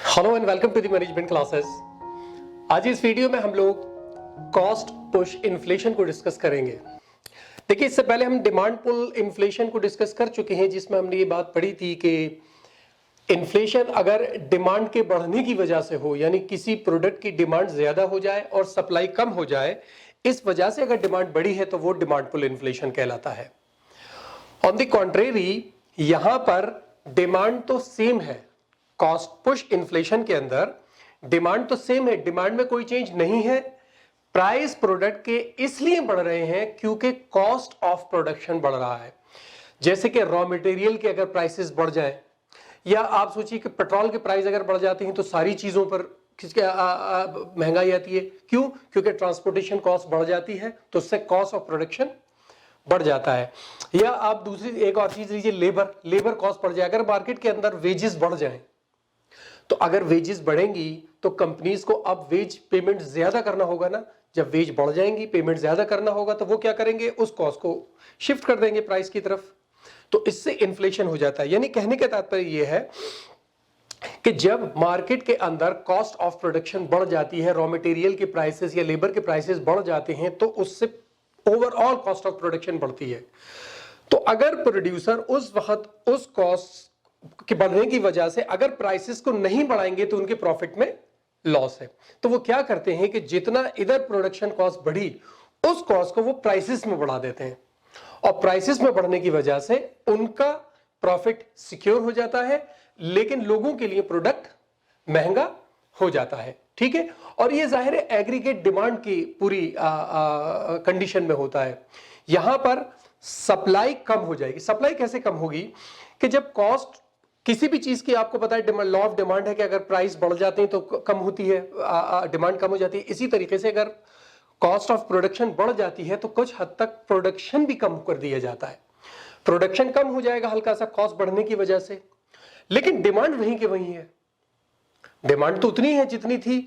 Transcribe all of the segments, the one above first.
Hello and welcome to the management classes. आज इस video में हम लोग कॉस्ट पुश इन्फ्लेशन को डिस्कस करेंगे। देखिए, इससे पहले हम डिमांड पुल इन्फ्लेशन को डिस्कस कर चुके हैं, जिसमें हमने ये बात पढ़ी थी कि इन्फ्लेशन अगर डिमांड के बढ़ने की वजह से हो, यानी किसी प्रोडक्ट की डिमांड ज्यादा हो जाए और सप्लाई कम हो जाए, इस वजह से अगर डिमांड बढ़ी है तो वो डिमांड पुल इन्फ्लेशन कहलाता है। ऑन द कॉन्ट्रेरी, यहां पर डिमांड तो सेम है, कॉस्ट पुश इन्फ्लेशन के अंदर डिमांड तो सेम है, डिमांड में कोई चेंज नहीं है। प्राइस प्रोडक्ट के इसलिए बढ़ रहे हैं क्योंकि कॉस्ट ऑफ प्रोडक्शन बढ़ रहा है। जैसे कि रॉ मटेरियल के अगर प्राइसेस बढ़ जाए, या आप सोचिए कि पेट्रोल के प्राइस अगर बढ़ जाते हैं तो सारी चीजों पर किसके महंगाई आती है। क्यों? क्योंकि ट्रांसपोर्टेशन कॉस्ट बढ़ जाती है, तो उससे कॉस्ट ऑफ प्रोडक्शन बढ़ जाता है। या आप दूसरी एक और चीज लीजिए, लेबर कॉस्ट बढ़ जाए। अगर मार्केट के अंदर वेजेस बढ़ जाए, तो अगर वेजेस बढ़ेंगी तो कंपनीज को अब वेज पेमेंट ज्यादा करना होगा ना। जब वेज बढ़ जाएंगी, पेमेंट ज्यादा करना होगा, तो वो क्या करेंगे, उस कॉस्ट को शिफ्ट कर देंगे प्राइस की तरफ, तो इससे इन्फ्लेशन हो जाता है। यानी कहने का तात्पर्य यह है कि जब मार्केट के अंदर कॉस्ट ऑफ प्रोडक्शन बढ़ जाती है, रॉ मटेरियल के प्राइसेस या लेबर के प्राइसेस बढ़ जाते हैं, तो उससे ओवरऑल कॉस्ट ऑफ प्रोडक्शन बढ़ती है। तो अगर प्रोड्यूसर उस वक्त उस कॉस्ट के बढ़ने की वजह से अगर प्राइसेस को नहीं बढ़ाएंगे तो उनके प्रॉफिट में लॉस है। तो वो क्या करते हैं कि जितना इधर प्रोडक्शन कॉस्ट बढ़ी, उस कॉस्ट को वो प्राइसेस में बढ़ा देते हैं, और प्राइसेस में बढ़ने की वजह से उनका प्रॉफिट सिक्योर हो जाता है, लेकिन लोगों के लिए प्रोडक्ट महंगा हो जाता है। ठीक है, और ये जाहिर है एग्रीगेट डिमांड की पूरी कंडीशन में होता है। यहां पर सप्लाई कम हो जाएगी। सप्लाई कैसे कम होगी कि जब कॉस्ट किसी भी चीज की, आपको पता है लॉ ऑफ डिमांड है कि अगर प्राइस बढ़ जाते हैं तो कम होती है, डिमांड कम हो जाती है। इसी तरीके से अगर कॉस्ट ऑफ प्रोडक्शन बढ़ जाती है तो कुछ हद तक प्रोडक्शन भी कम कर दिया जाता है। प्रोडक्शन कम हो जाएगा हल्का सा कॉस्ट बढ़ने की वजह से, लेकिन डिमांड वहीं के वहीं है। डिमांड तो उतनी है जितनी थी,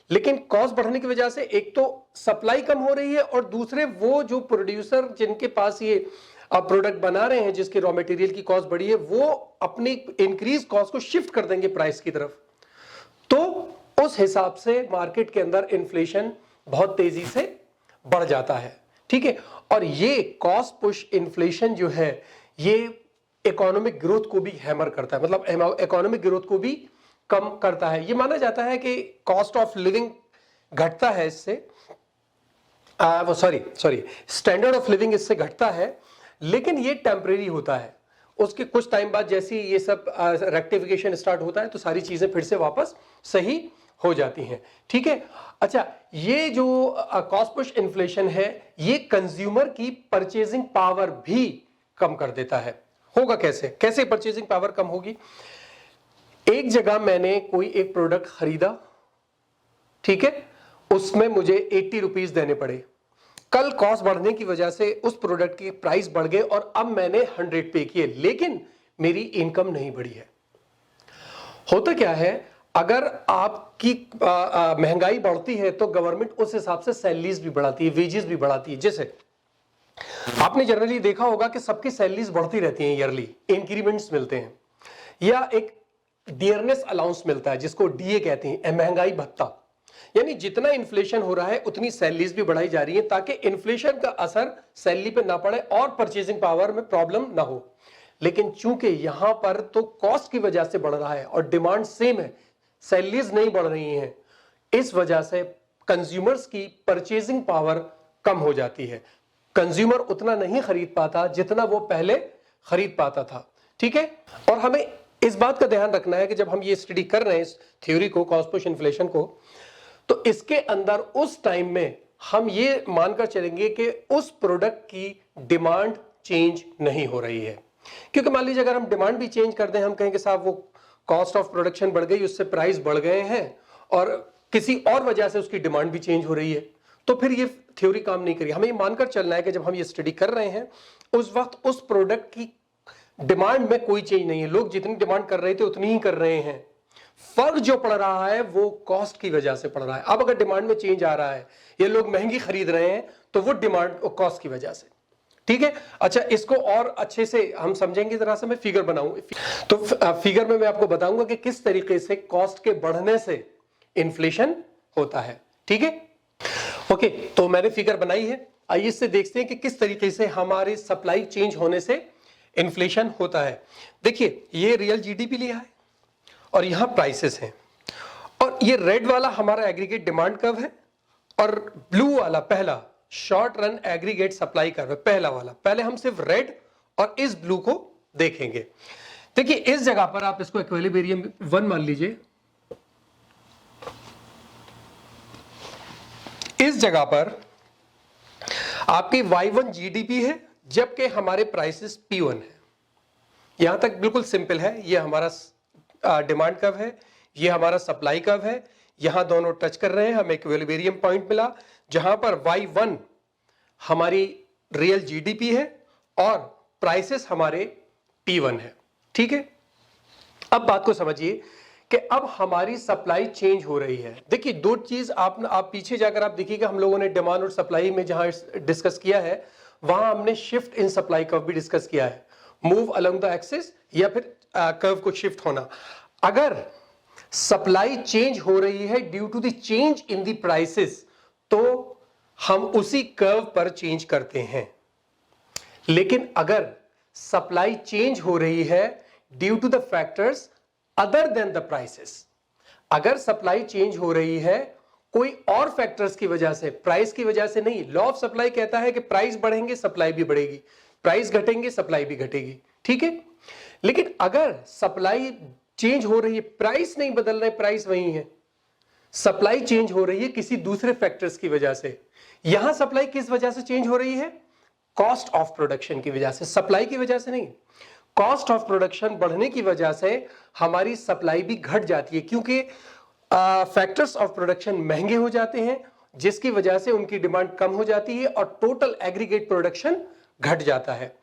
लेकिन कॉस्ट बढ़ने की वजह से एक तो सप्लाई कम हो रही है, और दूसरे वो जो प्रोड्यूसर जिनके पास ये प्रोडक्ट बना रहे हैं, जिसके रॉ मटेरियल की कॉस्ट बढ़ी है, वो अपनी इंक्रीज कॉस्ट को शिफ्ट कर देंगे प्राइस की तरफ। तो उस हिसाब से मार्केट के अंदर इन्फ्लेशन बहुत तेजी से बढ़ जाता है। ठीक है, और ये कॉस्ट पुश इन्फ्लेशन जो है, ये इकोनॉमिक ग्रोथ को भी हैमर करता है, मतलब इकोनॉमिक ग्रोथ को भी कम करता है। ये माना जाता है कि कॉस्ट ऑफ लिविंग घटता है इससे, स्टैंडर्ड ऑफ लिविंग इससे घटता है, लेकिन ये टेम्परेरी होता है। उसके कुछ टाइम बाद जैसे ये सब रेक्टिफिकेशन स्टार्ट होता है, तो सारी चीजें फिर से वापस सही हो जाती हैं। ठीक है, अच्छा, ये जो कॉस्ट पुश इन्फ्लेशन है, ये कंज्यूमर की परचेजिंग पावर भी कम कर देता है। होगा कैसे परचेजिंग पावर कम होगी? एक जगह मैंने कोई एक प्रोडक्ट खरीदा, ठीक है, उसमें मुझे 80 रुपीज देने पड़े। कल कॉस्ट बढ़ने की वजह से उस प्रोडक्ट के प्राइस बढ़ गए और अब मैंने 100 पे किए, लेकिन मेरी इनकम नहीं बढ़ी है। होता क्या है, अगर आपकी महंगाई बढ़ती है तो गवर्नमेंट उस हिसाब से सैलरीज भी बढ़ाती है, वेजेस भी बढ़ाती है। जैसे आपने जनरली देखा होगा कि सबकी सैलरीज बढ़ती रहती हैं, ईयरली इंक्रीमेंट्स मिलते हैं, या एक डियरनेस अलाउंस मिलता है जिसको डीए कहते हैं, महंगाई भत्ता। यानी जितना इन्फ्लेशन हो रहा है उतनी सैलरीज भी बढ़ाई जा रही है, ताकि इन्फ्लेशन का असर सैलरी पे ना पड़े और परचेजिंग पावर में प्रॉब्लम ना हो। लेकिन चूंकि यहां पर तो कॉस्ट की वजह से बढ़ रहा है और डिमांड सेम है, सैलरीज नहीं बढ़ रही हैं, इस वजह से कंज्यूमर्स की परचेजिंग पावर कम हो जाती है। कंज्यूमर उतना नहीं खरीद पाता जितना वो पहले खरीद पाता था। ठीक है, और हमें इस बात का ध्यान रखना है कि जब हम ये स्टडी कर रहे हैं इस थ्योरी को, कॉस्ट पुश इन्फ्लेशन को, तो इसके अंदर उस टाइम में हम ये मानकर चलेंगे कि उस प्रोडक्ट की डिमांड चेंज नहीं हो रही है। क्योंकि मान लीजिए अगर हम डिमांड भी चेंज कर दें, हम कहेंगे साहब वो कॉस्ट ऑफ प्रोडक्शन बढ़ गई, उससे प्राइस बढ़ गए हैं और किसी और वजह से उसकी डिमांड भी चेंज हो रही है, तो फिर ये थ्योरी काम नहीं करेगी। हमें ये मानकर चलना है कि जब हम ये स्टडी कर रहे हैं उस वक्त उस प्रोडक्ट की डिमांड में कोई चेंज नहीं है, लोग जितनी डिमांड कर रहे थे उतनी ही कर रहे हैं। फर्क जो पड़ रहा है वो कॉस्ट की वजह से पड़ रहा है। अब अगर डिमांड में चेंज आ रहा है, ये लोग महंगी खरीद रहे हैं, तो वो डिमांड और कॉस्ट की वजह से। ठीक है। अच्छा, इसको और अच्छे से हम समझेंगे, जरा से मैं फिगर बनाऊं। तो फिगर में मैं आपको बताऊंगा कि किस तरीके से कॉस्ट के बढ़ने से इन्फ्लेशन होता है। ठीक है, ओके। तो मैंने फिगर बनाई है, आइए इससे देखते हैं कि किस तरीके से हमारे सप्लाई चेंज होने से इन्फ्लेशन होता है। देखिए, ये रियल जीडीपी लिया है और यहां प्राइसेस हैं, और ये रेड वाला हमारा एग्रीगेट डिमांड कर्व है, और ब्लू वाला पहला short run aggregate supply curve है, पहला वाला। पहले हम सिर्फ रेड और इस ब्लू को देखेंगे। देखिए, इस जगह पर आप इसको इक्विलिब्रियम 1 मान लीजिए। इस जगह पर आपकी Y1 जीडीपी है, जबकि हमारे प्राइसेस P1 है। यहां तक बिल्कुल सिंपल है। ये हमारा डिमांड कर्व है, ये हमारा सप्लाई कर्व है, यहां दोनों टच कर रहे हैं, हमें इक्विलिब्रियम पॉइंट मिला, जहां पर Y1 हमारी रियल जीडीपी है और प्राइसेस हमारे P1 है। ठीक है, अब बात को समझिए कि अब हमारी सप्लाई चेंज हो रही है। देखिए, दो चीज आप पीछे जाकर आप देखिएगा, हम लोगों ने डिमांड और सप्लाई में जहां डिस्कस किया है, वहां हमने शिफ्ट इन सप्लाई कर्व भी डिस्कस किया है, मूव अलोंग द एक्सिस या फिर कर्व को शिफ्ट होना। अगर सप्लाई चेंज हो रही है due to the change in the prices, तो हम उसी कर्व पर चेंज करते हैं। लेकिन अगर सप्लाई चेंज हो रही है due to the factors other than the prices, अगर सप्लाई चेंज हो रही है कोई और फैक्टर्स की वजह से, प्राइस की वजह से नहीं। लॉ ऑफ सप्लाई कहता है कि प्राइस बढ़ेंगे सप्लाई भी बढ़ेगी, प्राइस घटेंगे सप्लाई भी घटेगी। ठीक है, लेकिन अगर सप्लाई चेंज हो रही है, प्राइस नहीं बदल रहे, प्राइस वही है, सप्लाई चेंज हो रही है किसी दूसरे फैक्टर्स की वजह से। यहां सप्लाई किस वजह से चेंज हो रही है? कॉस्ट ऑफ प्रोडक्शन की वजह से, सप्लाई की वजह से नहीं। कॉस्ट ऑफ प्रोडक्शन बढ़ने की वजह से हमारी सप्लाई भी घट जाती है, क्योंकि फैक्टर्स ऑफ प्रोडक्शन महंगे हो जाते हैं, जिसकी वजह से उनकी डिमांड कम हो जाती है और टोटल एग्रीगेट प्रोडक्शन घट जाता है।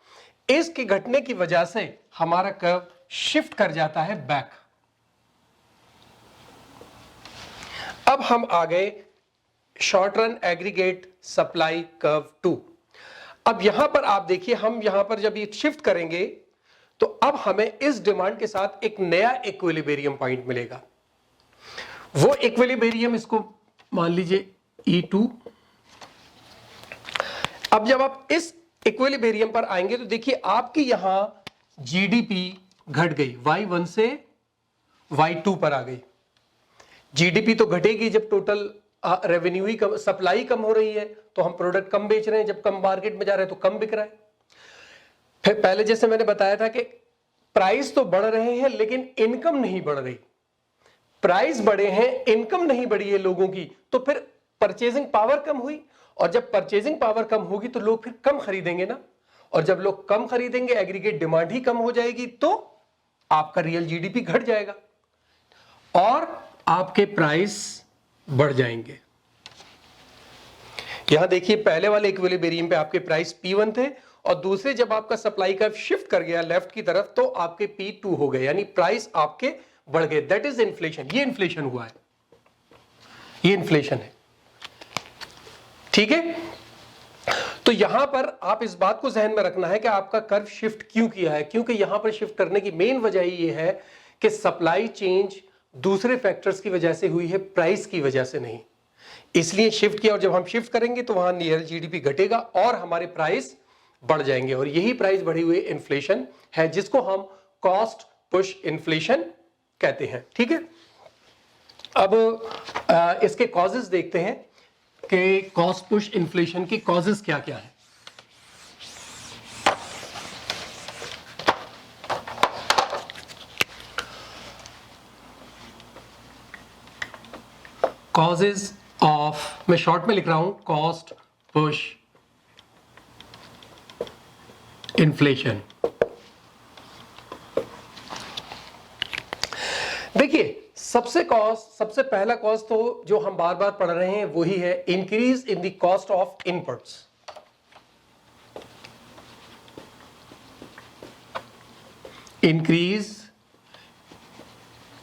इसके घटने की वजह से हमारा कर्व शिफ्ट कर जाता है बैक। अब हम आ गए short run aggregate supply curve 2। अब यहां पर आप देखिए, हम यहां पर जब ये शिफ्ट करेंगे तो अब हमें इस डिमांड के साथ एक नया इक्विलिब्रियम पॉइंट मिलेगा। वो इक्विलिब्रियम, इसको मान लीजिए E2। अब जब आप इस इक्विलिब्रियम पर आएंगे तो देखिए, आपकी यहां जीडीपी घट गई, Y1 से Y2 पर आ गई। जीडीपी तो घटेगी जब टोटल रेवेन्यू ही कम, सप्लाई कम हो रही है, तो हम प्रोडक्ट कम बेच रहे हैं, जब कम मार्केट में जा रहे हैं तो कम बिक रहा है। फिर पहले जैसे मैंने बताया था कि प्राइस तो बढ़ रहे हैं लेकिन इनकम नहीं बढ़ रही। प्राइस बढ़े हैं, इनकम नहीं बढ़ी है लोगों की, तो फिर परचेजिंग पावर कम हुई, और जब परचेजिंग पावर कम होगी तो लोग फिर कम खरीदेंगे ना, और जब लोग कम खरीदेंगे, एग्रीगेट डिमांड ही कम हो जाएगी, तो आपका रियल जीडीपी घट जाएगा और आपके प्राइस बढ़ जाएंगे। यहां देखिए, पहले वाले इक्विलिब्रियम पे आपके प्राइस P1 थे, और दूसरे जब आपका सप्लाई कर्व शिफ्ट कर गया लेफ्ट की तरफ, तो आपके P2 हो गए, यानी प्राइस आपके बढ़ गए। That is inflation. ये इन्फ्लेशन हुआ है, ये इन्फ्लेशन है। ठीक है, तो यहां पर आप इस बात को जहन में रखना है कि आपका कर्व शिफ्ट क्यों किया है, क्योंकि यहां पर शिफ्ट करने की मेन वजह ये है कि सप्लाई चेंज दूसरे फैक्टर्स की वजह से हुई है, प्राइस की वजह से नहीं, इसलिए शिफ्ट किया। और जब हम शिफ्ट करेंगे तो वहां नियर जीडीपी घटेगा और हमारे प्राइस बढ़ जाएंगे, और यही प्राइस बढ़ी हुई इन्फ्लेशन है, जिसको हम कॉस्ट पुश इन्फ्लेशन कहते हैं। ठीक है, अब इसके कॉजेस देखते हैं कि कॉस्ट पुश इन्फ्लेशन के कॉजेस क्या क्या है। कॉजेस ऑफ, मैं शॉर्ट में लिख रहा हूं, कॉस्ट पुश इन्फ्लेशन। देखिए, सबसे पहला कॉज तो जो हम बार बार पढ़ रहे हैं वही है increase in the cost of inputs. Increase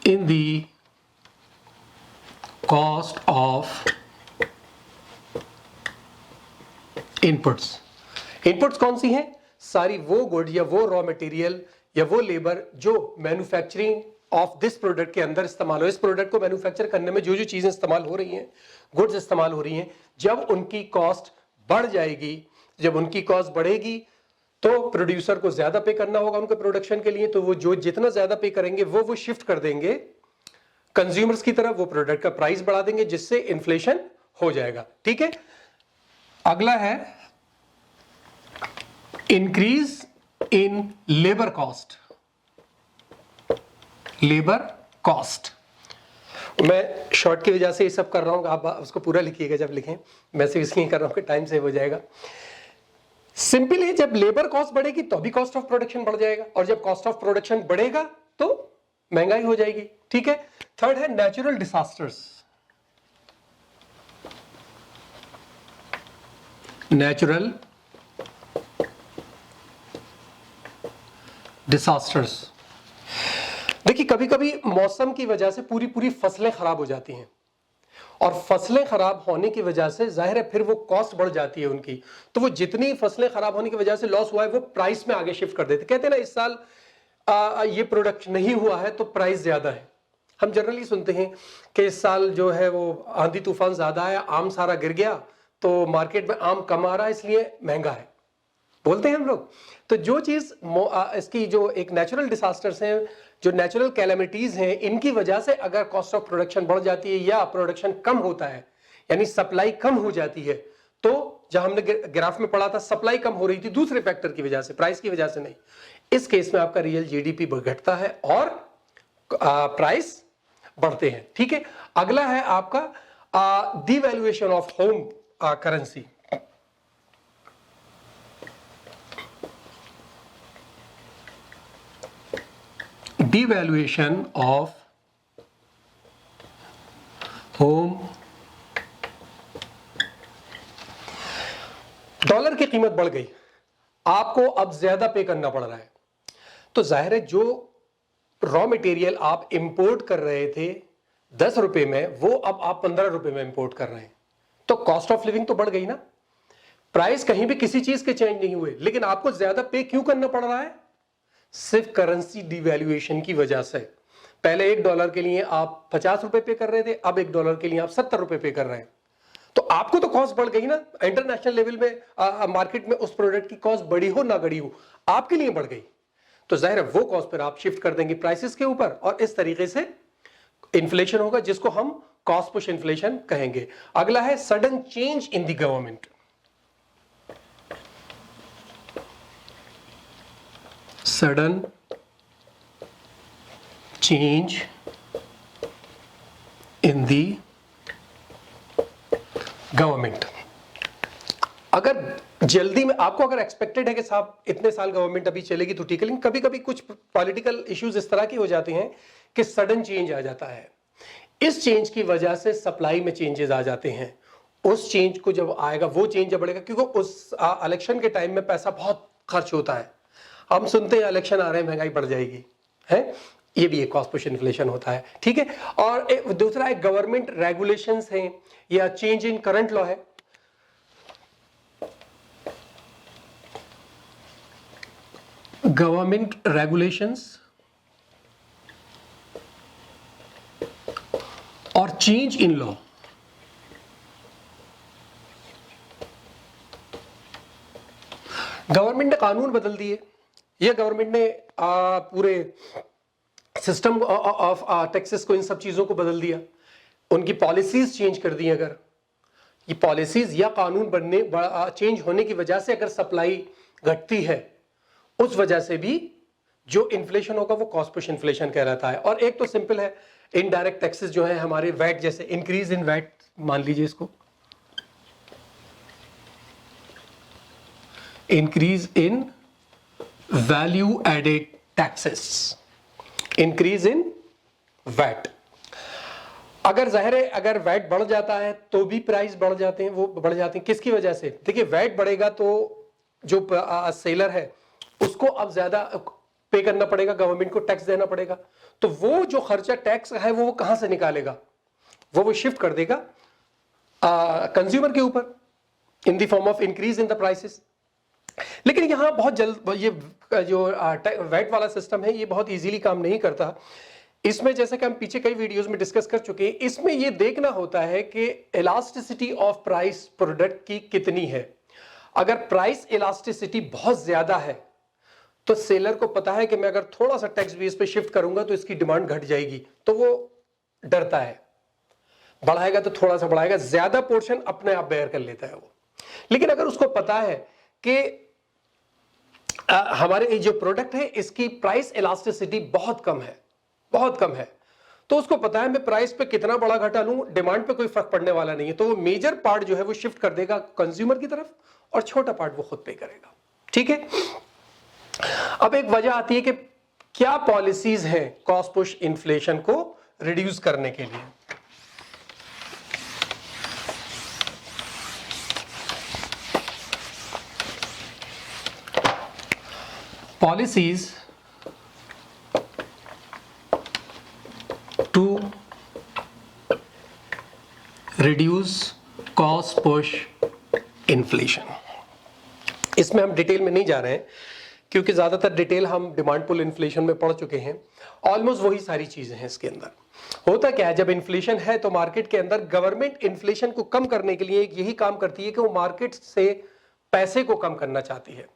in the cost of inputs. Inputs कौन सी हैं? सारी वो गुड या वो रॉ मटेरियल या वो लेबर जो मैन्युफैक्चरिंग ऑफ दिस प्रोडक्ट के अंदर इस्तेमाल हो। इस प्रोडक्ट को मैन्युफैक्चर करने में जो जो चीजें इस्तेमाल हो रही हैं, गुड्स इस्तेमाल हो रही हैं, जब उनकी कॉस्ट बढ़ जाएगी, जब उनकी कॉस्ट बढ़ेगी तो प्रोड्यूसर को ज्यादा पे करना होगा उनके प्रोडक्शन के लिए, तो वो जो जितना ज्यादा पे करेंगे वो शिफ्ट कर देंगे कंज्यूमर्स की तरफ, वो प्रोडक्ट का प्राइस बढ़ा देंगे, जिससे इन्फ्लेशन हो जाएगा। ठीक है, अगला है increase in labour cost. Labour cost मैं शॉर्ट की वजह से ये सब कर रहा हूं, आप उसको पूरा लिखिएगा जब लिखें, मैं सिर्फ इसलिए कर रहा हूं कि टाइम सेव हो जाएगा। सिंपल है, जब लेबर कॉस्ट बढ़ेगी तो भी कॉस्ट ऑफ प्रोडक्शन बढ़ जाएगा, और जब कॉस्ट ऑफ प्रोडक्शन बढ़ेगा तो महंगाई हो जाएगी। ठीक है, थर्ड है नेचुरल डिसास्टर्स। नेचुरल डिसास्टर्स, देखिए कभी कभी मौसम की वजह से पूरी पूरी फसलें खराब हो जाती हैं, और फसलें खराब होने की वजह से जाहिर है फिर वो कॉस्ट बढ़ जाती है उनकी, तो वो जितनी फसलें खराब होने की वजह से लॉस हुआ है वो प्राइस में आगे शिफ्ट कर देते। कहते हैं ना इस साल ये प्रोडक्ट नहीं हुआ है तो प्राइस ज्यादा है। हम जनरली सुनते हैं कि इस साल जो है वो आंधी तूफान ज्यादा है, आम सारा गिर गया, तो मार्केट में आम कम आ रहा है इसलिए महंगा है, बोलते हैं हम लोग। तो जो चीज इसकी जो एक नेचुरल डिसास्टर्स हैं, जो नेचुरल कैलेमिटीज हैं, इनकी वजह से अगर कॉस्ट ऑफ प्रोडक्शन बढ़ जाती है या प्रोडक्शन कम होता है, यानी सप्लाई कम हो जाती है, तो जहां हमने ग्राफ में पढ़ा था सप्लाई कम हो रही थी दूसरे फैक्टर की वजह से, प्राइस की वजह से नहीं, इस केस में आपका रियल जीडीपी घटता है और प्राइस बढ़ते हैं। ठीक है, अगला है आपका devaluation of home currency. Devaluation of home, dollar की कीमत बढ़ गई, आपको अब ज्यादा पे करना पड़ रहा है, तो जाहिर है जो रॉ मटेरियल आप इंपोर्ट कर रहे थे 10 रुपए में, वो अब आप 15 रुपए में इंपोर्ट कर रहे हैं, तो कॉस्ट ऑफ लिविंग तो बढ़ गई ना। प्राइस कहीं भी किसी चीज के चेंज नहीं हुए, लेकिन आपको ज्यादा पे क्यों करना पड़ रहा है? सिर्फ करेंसी डिवैल्यूएशन की वजह से। पहले $1 के लिए आप 50 रुपए पे कर रहे थे, अब $1 के लिए आप 70 रुपए पे कर रहे हैं, तो आपको तो कॉस्ट बढ़ गई ना। इंटरनेशनल लेवल में मार्केट में उस प्रोडक्ट की कॉस्ट बढ़ी हो ना बढ़ी हो, आपके लिए बढ़ गई, तो जाहिर है वो कॉस्ट पर आप शिफ्ट कर देंगे प्राइसेस के ऊपर, और इस तरीके से इन्फ्लेशन होगा, जिसको हम कॉस्ट पुश इन्फ्लेशन कहेंगे। अगला है sudden change in the government. Sudden change in the government. अगर जल्दी में आपको अगर एक्सपेक्टेड है कि साहब इतने साल गवर्नमेंट अभी चलेगी तो ठीक है, लेकिन कभी कभी कुछ पॉलिटिकल इश्यूज इस तरह के हो जाते हैं कि सडन चेंज आ जाता है, इस चेंज की वजह से सप्लाई में चेंजेस आ जाते हैं। उस चेंज को जब आएगा, वो चेंज जब बढ़ेगा, क्योंकि उस इलेक्शन के टाइम में पैसा बहुत खर्च होता है, हम सुनते हैं इलेक्शन आ रहे हैं महंगाई बढ़ जाएगी, है, ये भी एक कॉस्ट पुश इन्फ्लेशन होता है। ठीक है, और दूसरा एक गवर्नमेंट रेगुलेशंस हैं या चेंज इन करंट लॉ है। गवर्नमेंट रेगुलेशंस और चेंज इन लॉ, गवर्नमेंट ने कानून बदल दिए, या गवर्नमेंट ने पूरे सिस्टम ऑफ टैक्सेस को, इन सब चीजों को बदल दिया, उनकी पॉलिसीज चेंज कर दी। अगर ये पॉलिसीज या कानून बनने चेंज होने की वजह से अगर सप्लाई घटती है, उस वजह से भी जो इन्फ्लेशन होगा वो कॉस्ट पुश इन्फ्लेशन कहलाता है। और एक तो सिंपल है, इनडायरेक्ट टैक्सेस जो है हमारे, वैट जैसे, इंक्रीज इन वैट मान लीजिए इसको, increase in value added taxes, increase in VAT. अगर जाहिर है अगर वैट बढ़ जाता है तो भी प्राइस बढ़ जाते हैं, वो बढ़ जाते हैं किसकी वजह से? देखिए वैट बढ़ेगा तो जो सेलर है उसको अब ज्यादा पे करना पड़ेगा, गवर्नमेंट को टैक्स देना पड़ेगा, तो वो जो खर्चा टैक्स है वो कहां से निकालेगा? वो शिफ्ट कर देगा कंज्यूमर के ऊपर in the form of increase in the prices. लेकिन यहाँ बहुत जल्द ये जो वैट वाला सिस्टम है ये बहुत इजीली काम नहीं करता। इसमें जैसे कि हम पीछे कई वीडियोस में डिस्कस कर चुके हैं, इसमें ये देखना होता है कि इलास्टिसिटी ऑफ प्राइस प्रोडक्ट की कितनी है। अगर प्राइस इलास्टिसिटी बहुत ज्यादा है तो सेलर को पता है कि मैं अगर थोड़ा सा टैक्स बेस पे शिफ्ट करूंगा तो इसकी डिमांड घट जाएगी, तो वो डरता है, बढ़ाएगा तो थोड़ा सा बढ़ाएगा, ज्यादा पोर्शन अपने आप बेयर कर लेता है वो। लेकिन अगर उसको पता है कि हमारे जो प्रोडक्ट है इसकी प्राइस इलास्टिसिटी बहुत कम है, बहुत कम है, तो उसको पता है मैं प्राइस पे कितना बड़ा घटा लूं डिमांड पे कोई फर्क पड़ने वाला नहीं है, तो वो मेजर पार्ट जो है वो शिफ्ट कर देगा कंज्यूमर की तरफ और छोटा पार्ट वो खुद पे करेगा। ठीक है, अब एक वजह आती है कि क्या पॉलिसीज हैं कॉस्ट पुश इन्फ्लेशन को रिड्यूस करने के लिए। Policies to reduce cost push inflation, इसमें हम डिटेल में नहीं जा रहे हैं क्योंकि ज्यादातर डिटेल हम डिमांड पुल इन्फ्लेशन में पढ़ चुके हैं। ऑलमोस्ट वही सारी चीजें हैं इसके अंदर। होता क्या है, जब इन्फ्लेशन है तो मार्केट के अंदर गवर्नमेंट इन्फ्लेशन को कम करने के लिए यही काम करती है कि वो मार्केट से पैसे को कम करना चाहती है।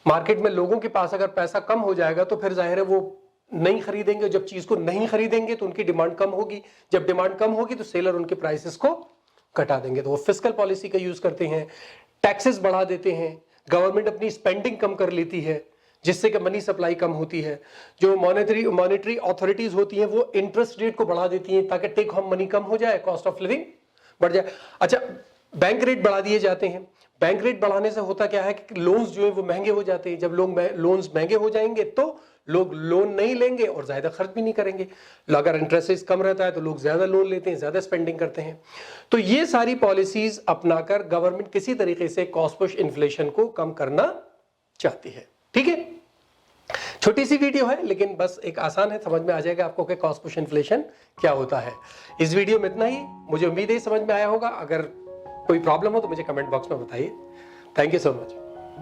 मार्केट में लोगों के पास अगर पैसा कम हो जाएगा तो फिर जाहिर है वो नहीं खरीदेंगे, जब चीज को नहीं खरीदेंगे तो उनकी डिमांड कम होगी, जब डिमांड कम होगी तो सेलर उनके प्राइसेस को घटा देंगे, तो वो फिस्कल पॉलिसी का यूज करते हैं, टैक्सेस बढ़ा देते हैं, गवर्नमेंट अपनी स्पेंडिंग कम कर लेती है जिससे कि मनी सप्लाई कम होती है, जो मॉनेटरी अथॉरिटीज होती हैं वो इंटरेस्ट रेट को बढ़ा देती हैं ताकि टेक होम मनी कम हो जाए, कॉस्ट ऑफ लिविंग बढ़ जाए। अच्छा, बैंक रेट बढ़ा दिए जाते हैं। बैंक रेट बढ़ाने से होता क्या है कि लोन्स जो है वो महंगे हो जाते हैं। जब लोन्स महंगे हो जाएंगे तो लोग लोन नहीं लेंगे और ज्यादा खर्च भी नहीं करेंगे। अगर इंटरेस्ट रेट कम रहता है तो लोग ज्यादा लोन लेते हैं, ज्यादा स्पेंडिंग करते हैं। तो ये सारी पॉलिसीज अपनाकर गवर्नमेंट किसी तरीके से कॉस्ट पुश इन्फ्लेशन को कम करना चाहती है। ठीक है, छोटी सी वीडियो है लेकिन बस एक आसान है, समझ में आ जाएगा आपको कि कॉस्ट पुश इन्फ्लेशन क्या होता है। इस वीडियो में इतना ही, मुझे उम्मीद है समझ में आया होगा। अगर कोई प्रॉब्लम हो तो मुझे कमेंट बॉक्स में बताइए। Thank you so much.